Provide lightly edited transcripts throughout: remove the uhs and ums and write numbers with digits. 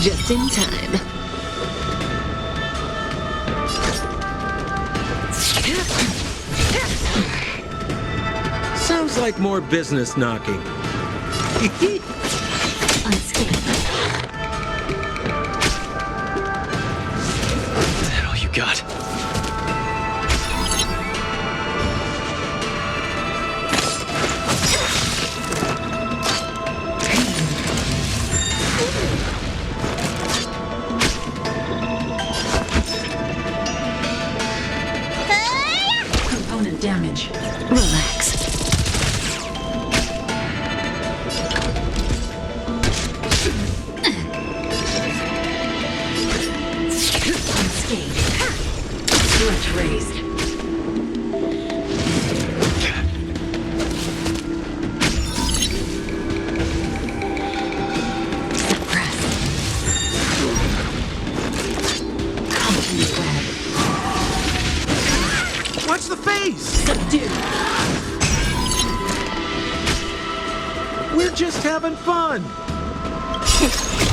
Just in time. Sounds like more business knocking. Unscathed. What the hell you got? Component damage. Relax. Switch raised. Suppress. Complete web. Watch the face! Subdue. We're just having fun!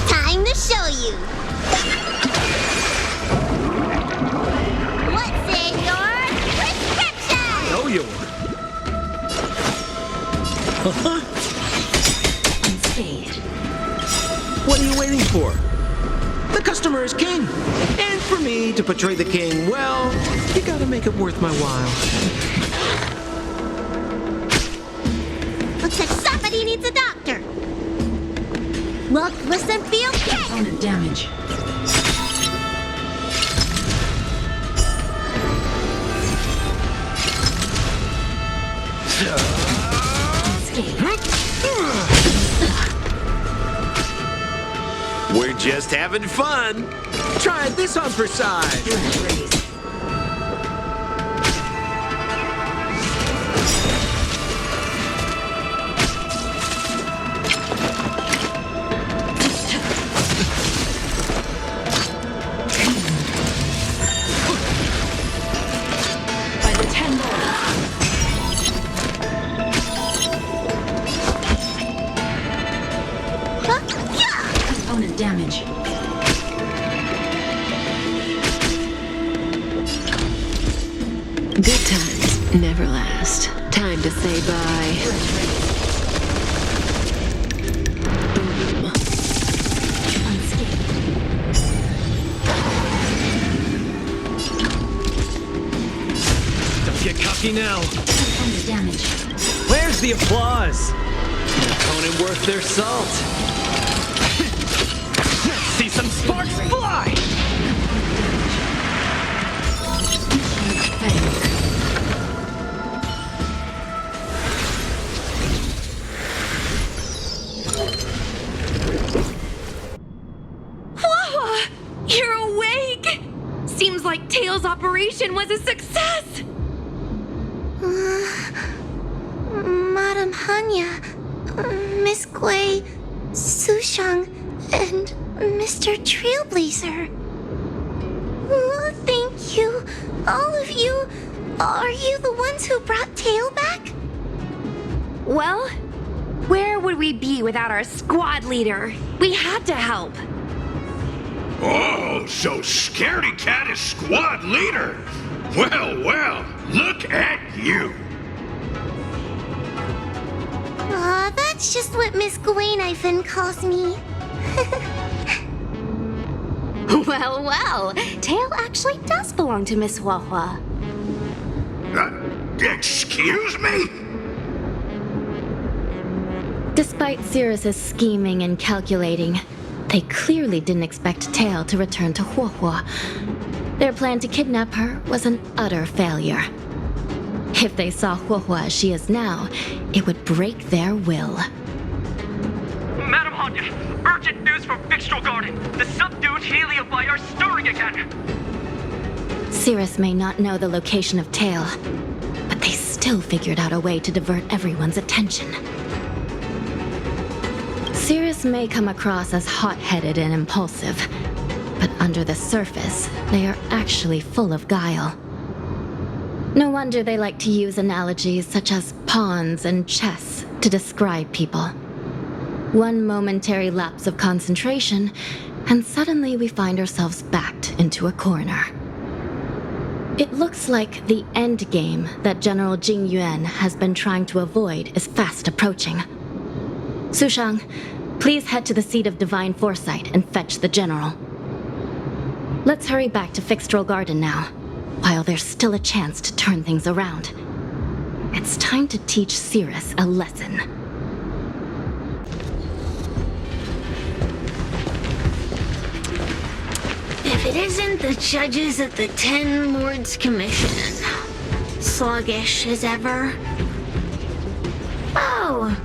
Time to show you. What's in your prescription? Know you are. Unscathed. What are you waiting for? The customer is king. And for me to portray the king, well, you gotta make it worth my while. Looks like somebody needs a doctor. Look, listen, feel, kick. Component damage. We're just having fun. Try this on for size. Switch raised. By the 10 Component damage. Good times never last. Time to say bye. Boom. Unscathed. Don't get cocky now. Component damage. Where's the applause? An opponent worth their salt. Let's see some sparks fly! Wawa! You're awake! Seems like Tails' operation was a success! Madam Hanya, Miss Gui, Sushang, and Mr. Trailblazer. Oh, thank you, all of you. Are you the ones who brought Tail back? Well, where would we be without our squad leader? We had to help. Oh, so Scaredy Cat is squad leader. Well, well, look at you. Aw, that's just what Miss Gwainifin calls me. Well, well, Tail actually does belong to Miss Wawa. Excuse me? Despite Cirrus's scheming and calculating, they clearly didn't expect Tail to return to Huohuo. Their plan to kidnap her was an utter failure. If they saw Huohuo as she is now, it would break their will. Madam Hanya, urgent news from Victual Garden. The subdued helium are stirring again. Cirrus may not know the location of Tail, but they still figured out a way to divert everyone's attention. Cirrus may come across as hot-headed and impulsive, but under the surface, they are actually full of guile. No wonder they like to use analogies such as pawns and chess to describe people. One momentary lapse of concentration And suddenly we find ourselves backed into a corner. It looks like the end game that General Jing Yuan has been trying to avoid is fast approaching. Sushang, please head to the seat of Divine Foresight and fetch the General. Let's hurry back to Fixtral Garden now, while there's still a chance to turn things around. It's time to teach Cirrus a lesson. If it isn't the judges at the Ten Lords Commission, sluggish as ever. Oh,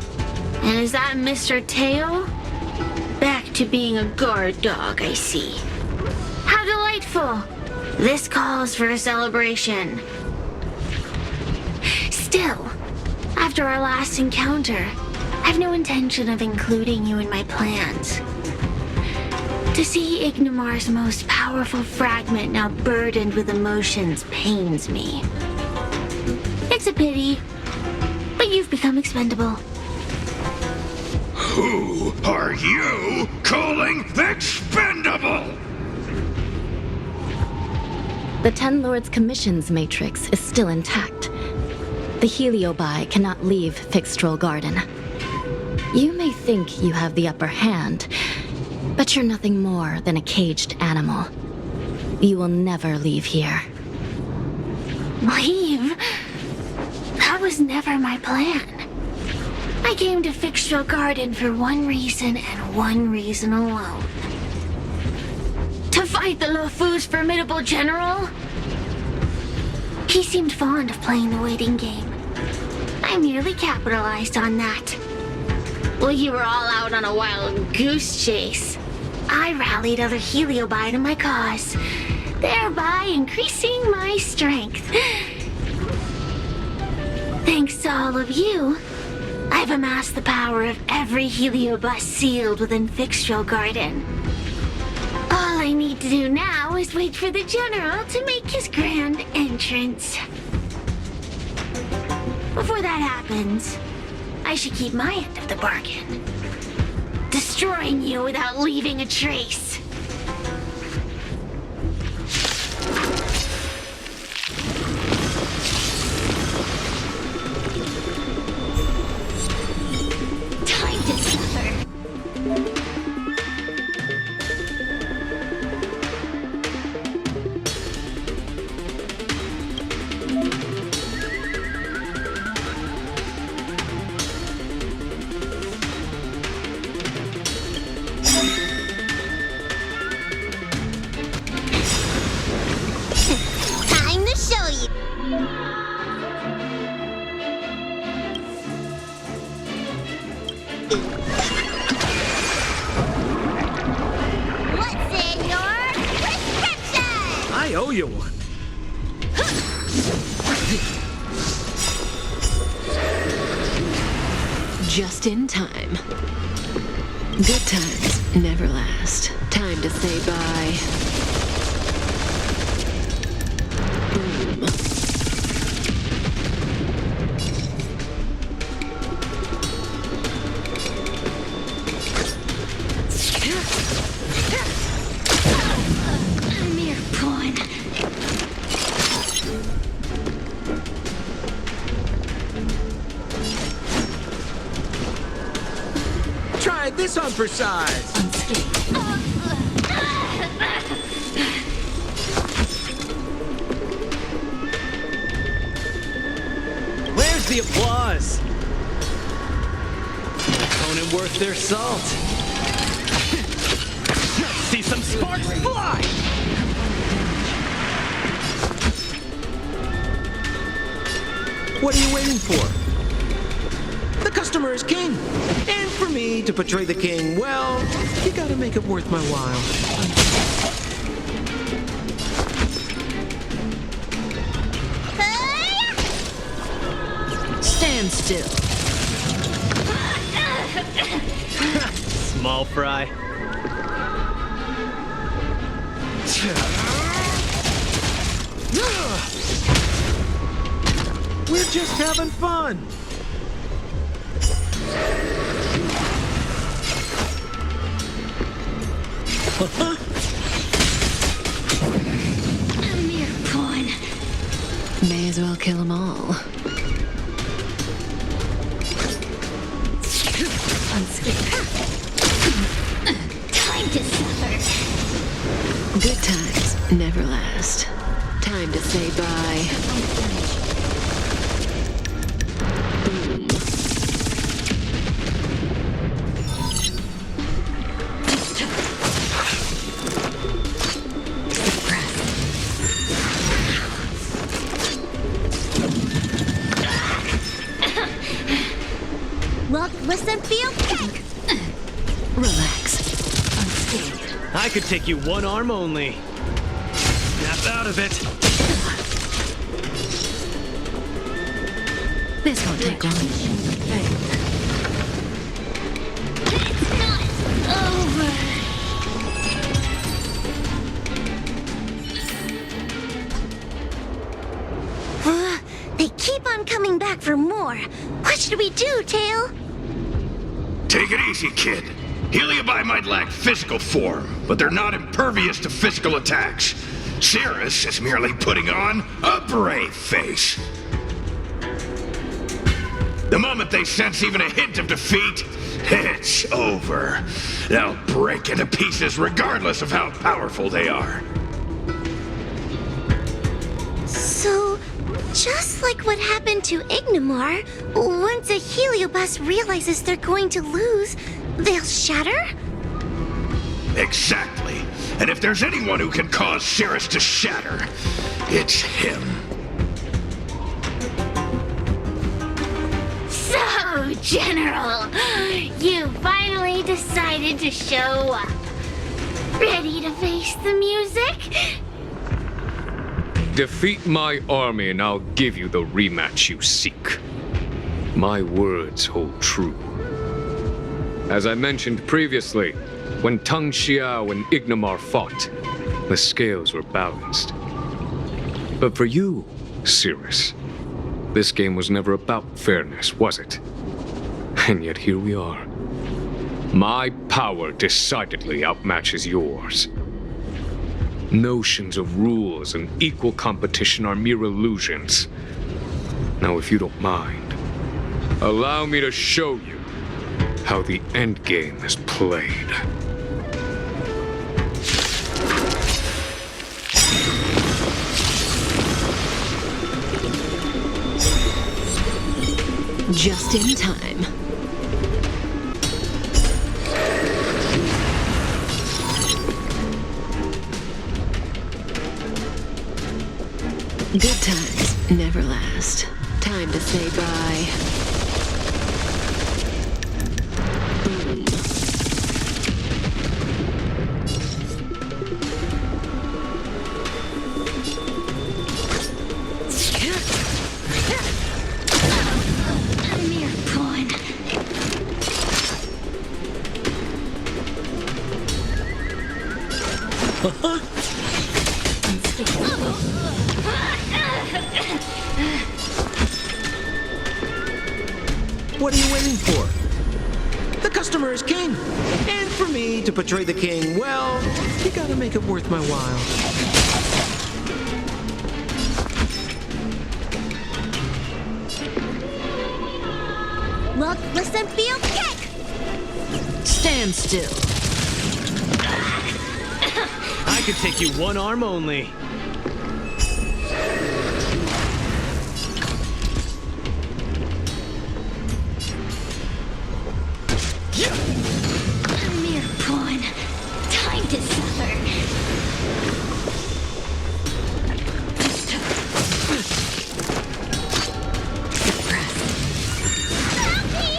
and is that Mr. Teo? Back to being a guard dog, I see. How delightful! This calls for a celebration. Still, after our last encounter, I've no intention of including you in my plans. To see Ignimar's most powerful fragment now burdened with emotions pains me. It's a pity, but you've become expendable. Who are you calling expendable? The Ten Lords Commission's matrix is still intact. The Heliobi cannot leave Fixtral Garden. You may think you have the upper hand, but you're nothing more than a caged animal. You will never leave here. Leave? That was never my plan. I came to Fixtral Garden for one reason and one reason alone. To fight the Luofu's formidable general? He seemed fond of playing the waiting game. I merely capitalized on that. While you were all out on a wild goose chase, I rallied other Heliobi to my cause, thereby increasing my strength. Thanks to all of you, I've amassed the power of every Heliobus sealed within Fixtral Garden. All I need to do now is wait for the General to make his grand entrance. Before that happens, I should keep my end of the bargain. Destroying you without leaving a trace. Time to suffer. Time to show you. What's in your prescription? I owe you one. Just in time. Good times never last. Time to say bye. Boom. A mere pawn. Try this on for size. Where's the applause? An opponent worth their salt. See some sparks fly! What are you waiting for? The customer is king. And for me to portray the king, well, you gotta make it worth my while. Stand still. Small fry. We're just having fun. well kill them all. Time to suffer. Good times never last. Time to say bye. Boom. Look, listen, feel, kick. Relax. I could take you one arm only. Snap out of it. This won't take long. They keep on coming back for more. What should we do, Tail? Take it easy, kid. Heliobi might lack physical form, but they're not impervious to physical attacks. Cirrus is merely putting on a brave face. The moment they sense even a hint of defeat, it's over. They'll break into pieces regardless of how powerful they are. So, just like what happened to Ignimar, once a Heliobus realizes they're going to lose, they'll shatter? Exactly. And if there's anyone who can cause Cirrus to shatter, it's him. So, General, you finally decided to show up. Ready to face the music? Defeat my army and I'll give you the rematch you seek. My words hold true. As I mentioned previously, when Tang Xiao and Ignimar fought, the scales were balanced. But for you, Cirrus, this game was never about fairness, was it? And yet here we are. My power decidedly outmatches yours. Notions of rules and equal competition are mere illusions. Now, if you don't mind, allow me to show you how the endgame is played. Just in time. Good times never last. Time to say bye. Boom. A mere pawn. What are you waiting for? The customer is king. And for me to portray the king, well, you gotta make it worth my while. Look, listen, feel, kick. Stand still. I could take you one arm only. A mere pawn. Time to suffer. Help me!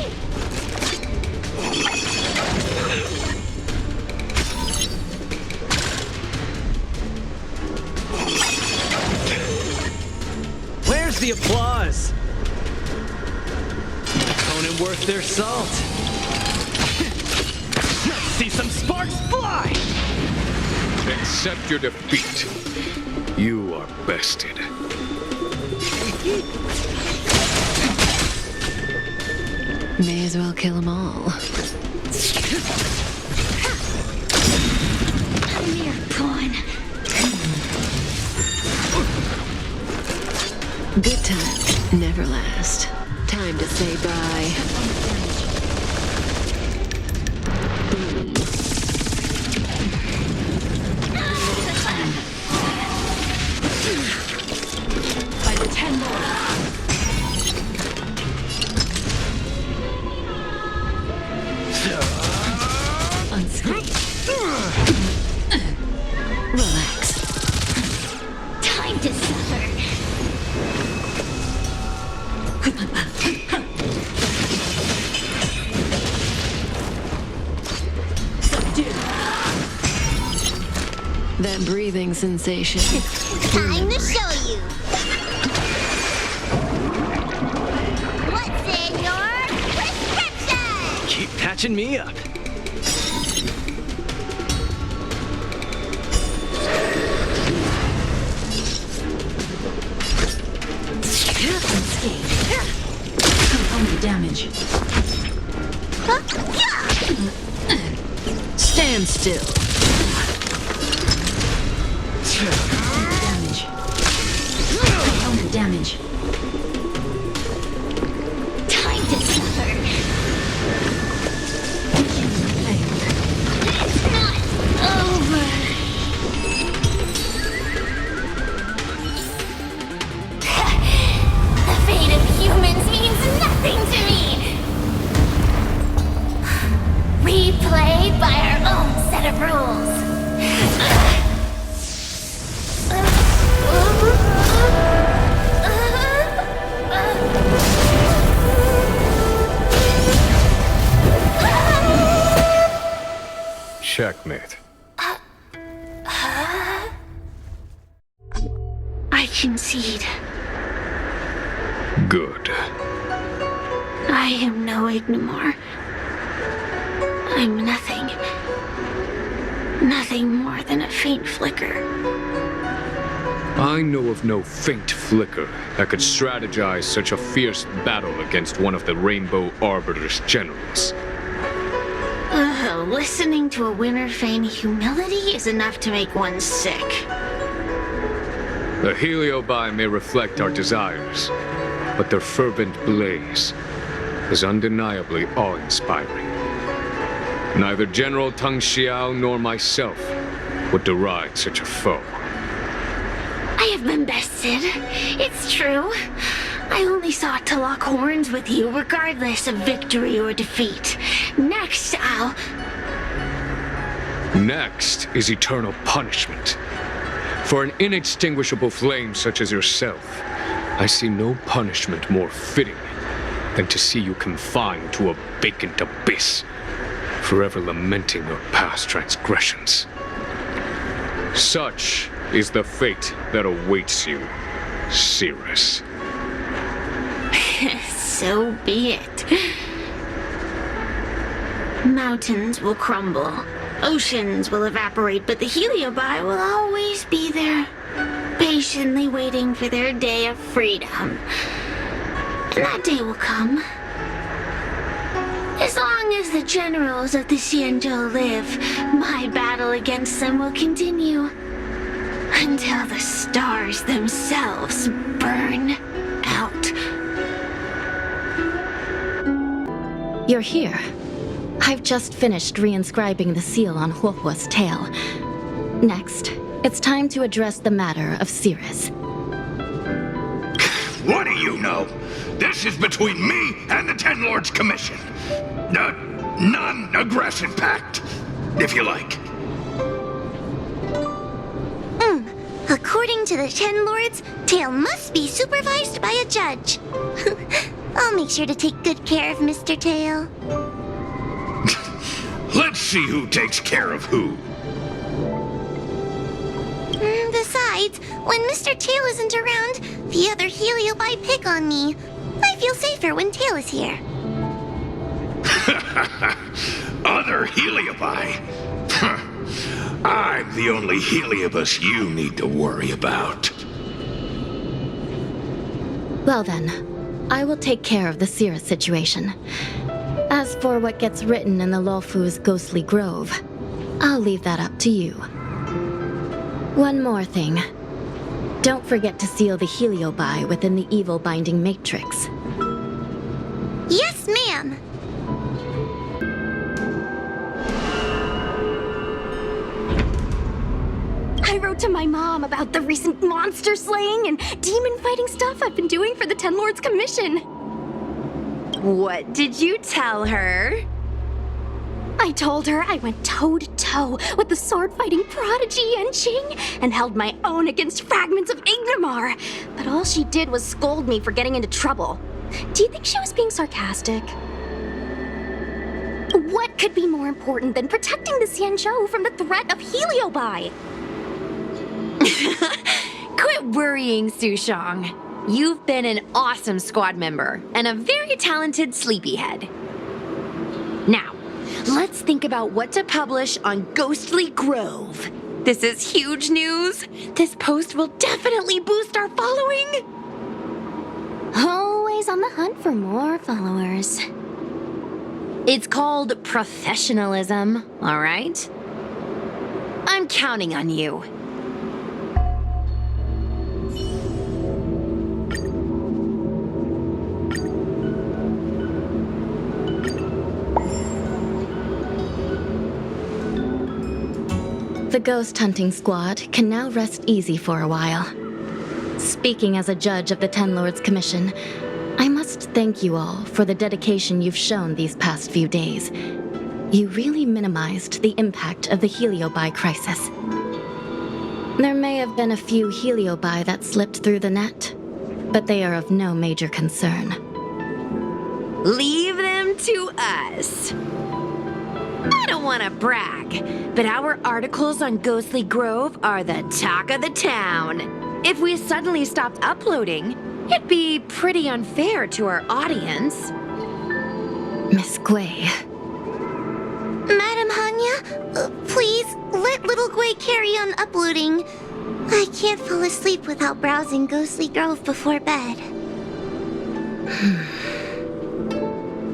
Where's the applause? Opponent worth their salt. See some sparks fly! Accept your defeat. You are bested. May as well kill them all. A mere pawn. Good times never last. Time to say bye. Boom. By the 10 more. Relax. Time to suffer. That breathing sensation. Time to show you. What's in your prescription? Keep patching me up. Component damage. Stand still. Damage. Component damage. Time to suffer. It's not over. The fate of humans means nothing to me. We play by our own set of rules. Checkmate. I concede. Good. I am no Ignimor. I'm nothing. Nothing more than a faint flicker. I know of no faint flicker that could strategize such a fierce battle against one of the Rainbow Arbiter's generals. Listening to a winner feign humility is enough to make one sick. The Heliobi may reflect our desires, but their fervent blaze is undeniably awe-inspiring. Neither General Tang Xiao nor myself would deride such a foe. I have been bested. It's true. I only sought to lock horns with you regardless of victory or defeat. Next, Next is eternal punishment. For an inextinguishable flame such as yourself, I see no punishment more fitting than to see you confined to a vacant abyss, forever lamenting your past transgressions. Such is the fate that awaits you, Cirrus. So be it. Mountains will crumble. Oceans will evaporate, but the Heliobi will always be there, patiently waiting for their day of freedom. And that day will come. As long as the generals of the Xianzhou live, my battle against them will continue. Until the stars themselves burn out. You're here. I've just finished reinscribing the seal on Huohuo's tail. Next, it's time to address the matter of Cirrus. What do you know? This is between me and the Ten Lords Commission. A non-aggression pact, if you like. According to the Ten Lords, Tail must be supervised by a judge. I'll make sure to take good care of Mr. Tail. Let's see who takes care of who. Besides, when Mr. Tail isn't around, the other Heliobi pick on me. I feel safer when Tail is here. Other Heliobi? I'm the only Heliobus you need to worry about. Well then, I will take care of the Cirrus situation. As for what gets written in the Luofu's ghostly grove, I'll leave that up to you. One more thing. Don't forget to seal the heliobi within the evil binding matrix. Yes, ma'am. I wrote to my mom about the recent monster slaying and demon fighting stuff I've been doing for the Ten Lords Commission. What did you tell her? I told her I went toe-to-toe with the sword-fighting prodigy Yenqing and held my own against fragments of Ignamar. But all she did was scold me for getting into trouble. Do you think she was being sarcastic? What could be more important than protecting the Xianzhou from the threat of Heliobi? Quit worrying, Sushang. You've been an awesome squad member and a very talented sleepyhead. Now, let's think about what to publish on Ghostly Grove. This is huge news. This post will definitely boost our following. Always on the hunt for more followers. It's called professionalism, all right? I'm counting on you. The ghost hunting squad can now rest easy for a while. Speaking as a judge of the Ten Lords Commission, I must thank you all for the dedication you've shown these past few days. You really minimized the impact of the Heliobi crisis. There may have been a few Heliobi that slipped through the net, but they are of no major concern. Leave them to us. I don't want to brag, but our articles on Ghostly Grove are the talk of the town. If we suddenly stopped uploading, it'd be pretty unfair to our audience. Miss Gui. Madam Hanya, please let little Gui carry on uploading. I can't fall asleep without browsing Ghostly Grove before bed.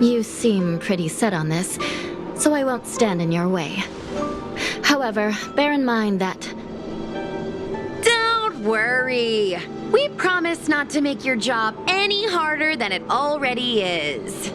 You seem pretty set on this, so I won't stand in your way. However, bear in mind that... Don't worry. We promise not to make your job any harder than it already is.